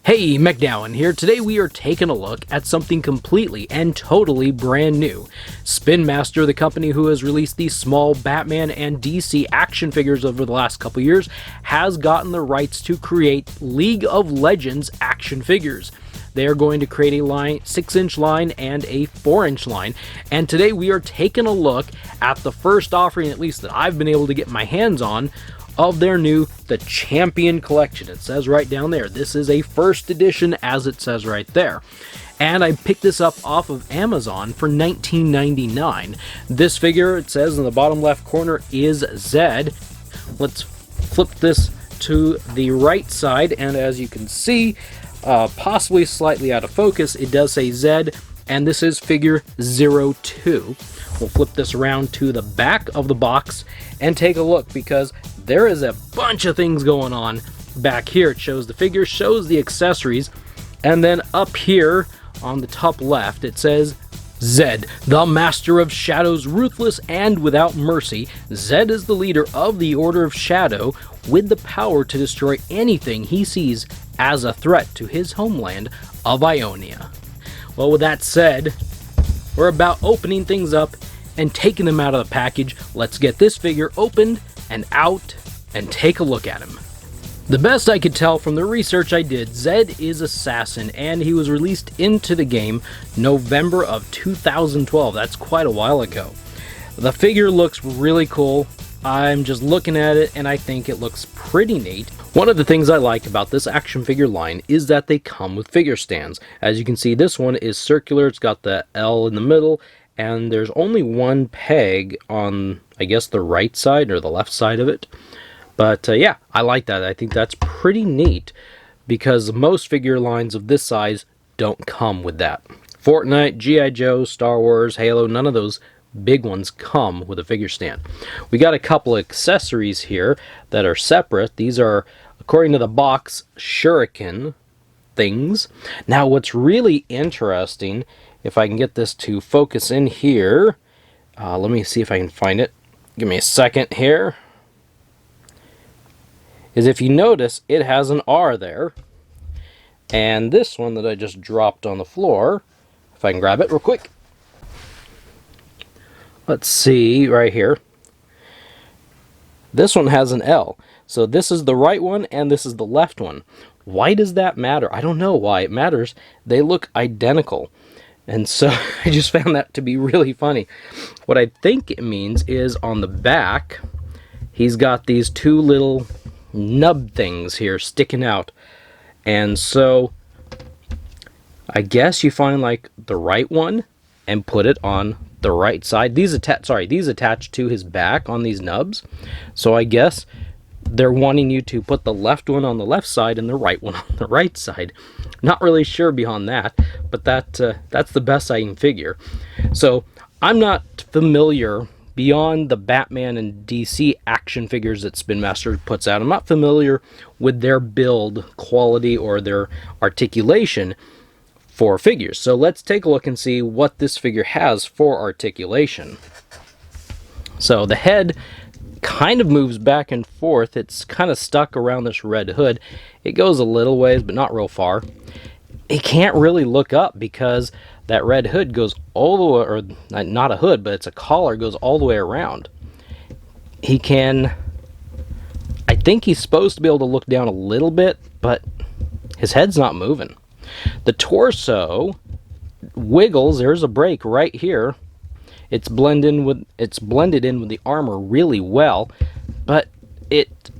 Hey, MacDowin here. Today we are taking a look at something completely and totally brand new. Spin Master, the company who has released these small Batman and DC action figures over the last couple years, has gotten the rights to create League of Legends action figures. They are going to create a 6-inch line and a 4-inch line, and today we are taking a look at the first offering, at least that I've been able to get my hands on, of their new The Champion Collection. It says right down there, this is a first edition, as it says right there. And I picked this up off of Amazon for $19.99. This figure, it says in the bottom left corner, is ZED. Let's flip this to the right side, and as you can see, possibly slightly out of focus, it does say ZED, and this is figure 02. We'll flip this around to the back of the box and take a look, because there is a bunch of things going on back here. It shows the figure, shows the accessories, and then up here on the top left it says ZED, the Master of Shadows, ruthless and without mercy. ZED is the leader of the Order of Shadow with the power to destroy anything he sees as a threat to his homeland of Ionia. Well, with that said, we're about opening things up and taking them out of the package. Let's get this figure opened and out and take a look at him. The best I could tell from the research I did, ZED is Assassin, and he was released into the game November of 2012. That's quite a while ago. The figure looks really cool. I'm just looking at it and I think it looks pretty neat. One of the things I like about this action figure line is that they come with figure stands. As you can see, this one is circular. It's got the L in the middle, and there's only one peg on, I guess, the right side or the left side of it. But yeah, I like that. I think that's pretty neat, because most figure lines of this size don't come with that. Fortnite, G.I. Joe, Star Wars, Halo, none of those big ones come with a figure stand. We got a couple of accessories here that are separate. These are, according to the box, Shuriken things. Now, what's really interesting, if I can get this to focus in here, let me see if I can find it. Give me a second here. Is if you notice, it has an R there. And this one that I just dropped on the floor, if I can grab it real quick. Let's see, right here. This one has an L. So this is the right one and this is the left one. Why does that matter? I don't know why it matters. They look identical. And so I just found that to be really funny. What I think it means is on the back, he's got these two little nub things here sticking out. And so I guess you find like the right one and put it on the right side. These attach to his back on these nubs. So I guess they're wanting you to put the left one on the left side and the right one on the right side. Not really sure beyond that, but that's the best I can figure. So I'm not familiar beyond the Batman and DC action figures that Spin Master puts out. I'm not familiar with their build quality or their articulation for figures. So let's take a look and see what this figure has for articulation. So the head kind of moves back and forth. It's kind of stuck around this red hood. It goes a little ways, but not real far. It can't really look up because that red hood goes all the way, or not a hood, but it's a collar, goes all the way around. He can, I think he's supposed to be able to look down a little bit, but his head's not moving. The torso wiggles. There's a break right here. It's blended in with the armor really well, but it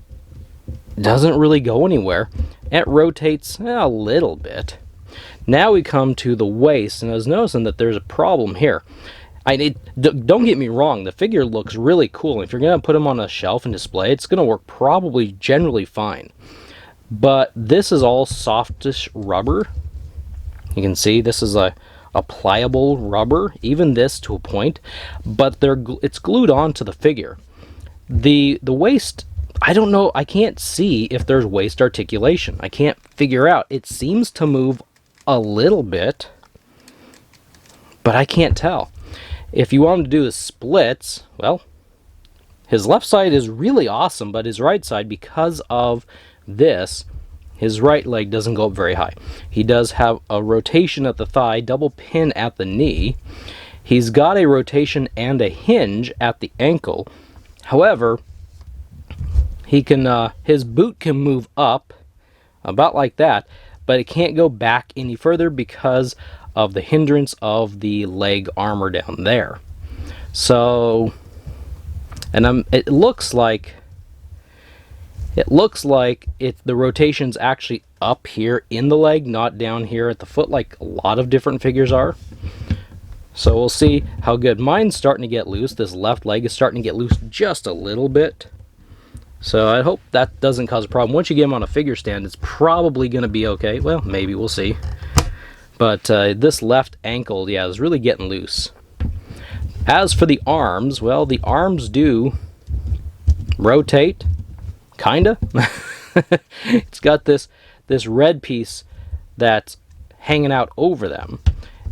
doesn't really go anywhere. It rotates a little bit. Now we come to the waist, and I was noticing that there's a problem here. Don't get me wrong, the figure looks really cool. If you're going to put him on a shelf and display, it's going to work probably generally fine. But this is all softish rubber. You can see this is a pliable rubber, even this to a point, but it's glued onto the figure. The waist, I don't know, I can't see if there's waist articulation. I can't figure out. It seems to move a little bit, but I can't tell. If you want him to do the splits, well, his left side is really awesome, but his right side, because of this, His right leg doesn't go up very high. He does have a rotation at the thigh, double pin at the knee. He's got a rotation and a hinge at the ankle. However, he can his boot can move up about like that, but it can't go back any further because of the hindrance of the leg armor down there. So, and it looks like the rotation's actually up here in the leg, not down here at the foot like a lot of different figures are. So we'll see how good. Mine's starting to get loose. This left leg is starting to get loose just a little bit. So I hope that doesn't cause a problem. Once you get him on a figure stand, it's probably going to be okay. Well, maybe, we'll see. But this left ankle, yeah, is really getting loose. As for the arms, well, the arms do rotate, kinda. It's got this red piece that's hanging out over them.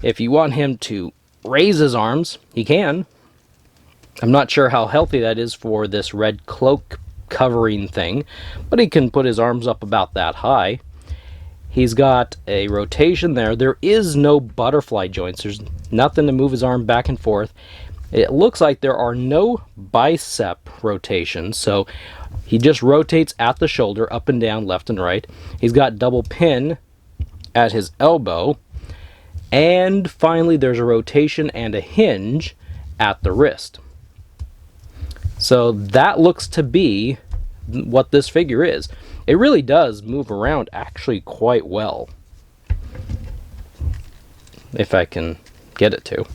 If you want him to raise his arms, he can. I'm not sure how healthy that is for this red cloak covering thing, but he can put his arms up about that high. He's got a rotation there. There is no butterfly joints. There's nothing to move his arm back and forth. It looks like there are no bicep rotations, so he just rotates at the shoulder, up and down, left and right. He's got double pin at his elbow. And finally, there's a rotation and a hinge at the wrist. So that looks to be what this figure is. It really does move around actually quite well. If I can get it to.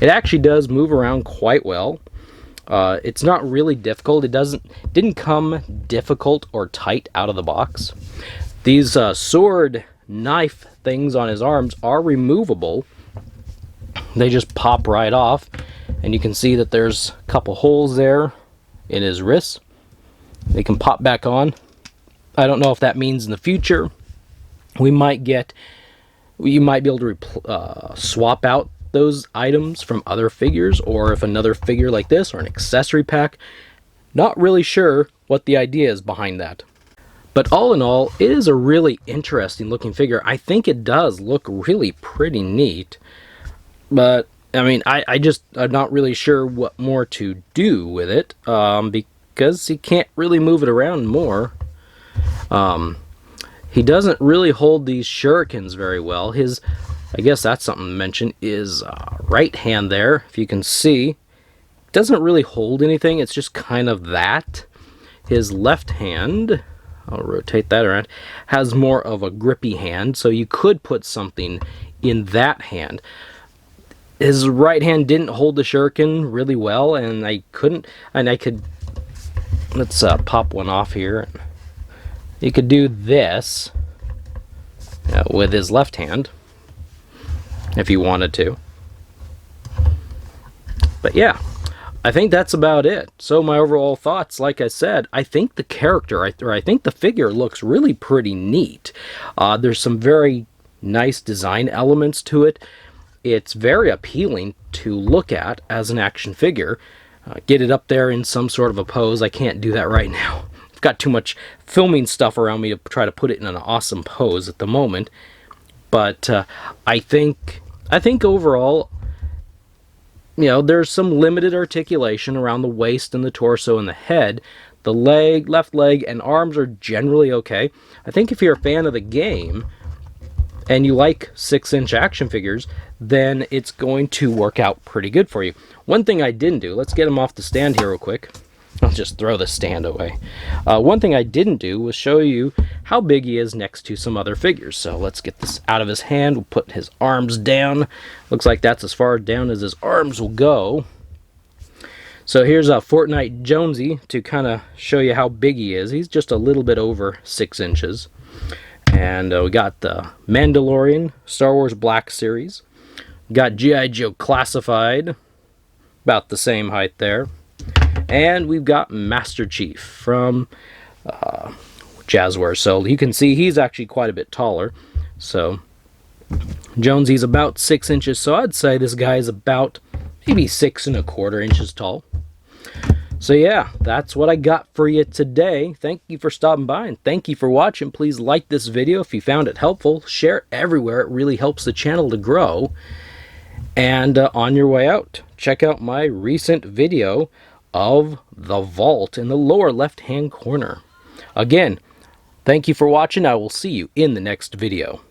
It actually does move around quite well. It's not really difficult. It didn't come difficult or tight out of the box. These sword knife things on his arms are removable. They just pop right off, and you can see that there's a couple holes there in his wrists. They can pop back on. I don't know if that means in the future you might be able to swap out those items from other figures, or if another figure like this or an accessory pack. Not really sure what the idea is behind that. But all in all, it is a really interesting looking figure. I think it does look really pretty neat. But, I mean, I'm not really sure what more to do with it. Because he can't really move it around more. He doesn't really hold these shurikens very well. I guess that's something to mention, is right hand there, if you can see, doesn't really hold anything. It's just kind of that. His left hand, I'll rotate that around, has more of a grippy hand, so you could put something in that hand. His right hand didn't hold the shuriken really well, and I could, let's pop one off here. You could do this with his left hand, if you wanted to. But yeah, I think that's about it. So my overall thoughts, like I said, I think the character, I think the figure looks really pretty neat. There's some very nice design elements to it. It's very appealing to look at as an action figure. Get it up there in some sort of a pose. I can't do that right now. I've got too much filming stuff around me to try to put it in an awesome pose at the moment. But I think overall, you know, there's some limited articulation around the waist and the torso and the head. The left leg and arms are generally okay. I think if you're a fan of the game and you like 6-inch action figures, then it's going to work out pretty good for you. One thing I didn't do, let's get him off the stand here real quick. I'll just throw the stand away. One thing I didn't do was show you how big he is next to some other figures. So let's get this out of his hand. We'll put his arms down. Looks like that's as far down as his arms will go. So here's a Fortnite Jonesy to kind of show you how big he is. He's just a little bit over 6 inches. And we got the Mandalorian Star Wars Black Series. Got G.I. Joe Classified, about the same height there. And we've got Master Chief from Jazzware. So you can see he's actually quite a bit taller. So Jonesy's about 6 inches. So I'd say this guy is about maybe 6 1/4 inches tall. So yeah, that's what I got for you today. Thank you for stopping by and thank you for watching. Please like this video if you found it helpful. Share it everywhere. It really helps the channel to grow. And on your way out, check out my recent video of the vault in the lower left-hand corner. Again, thank you for watching. I will see you in the next video.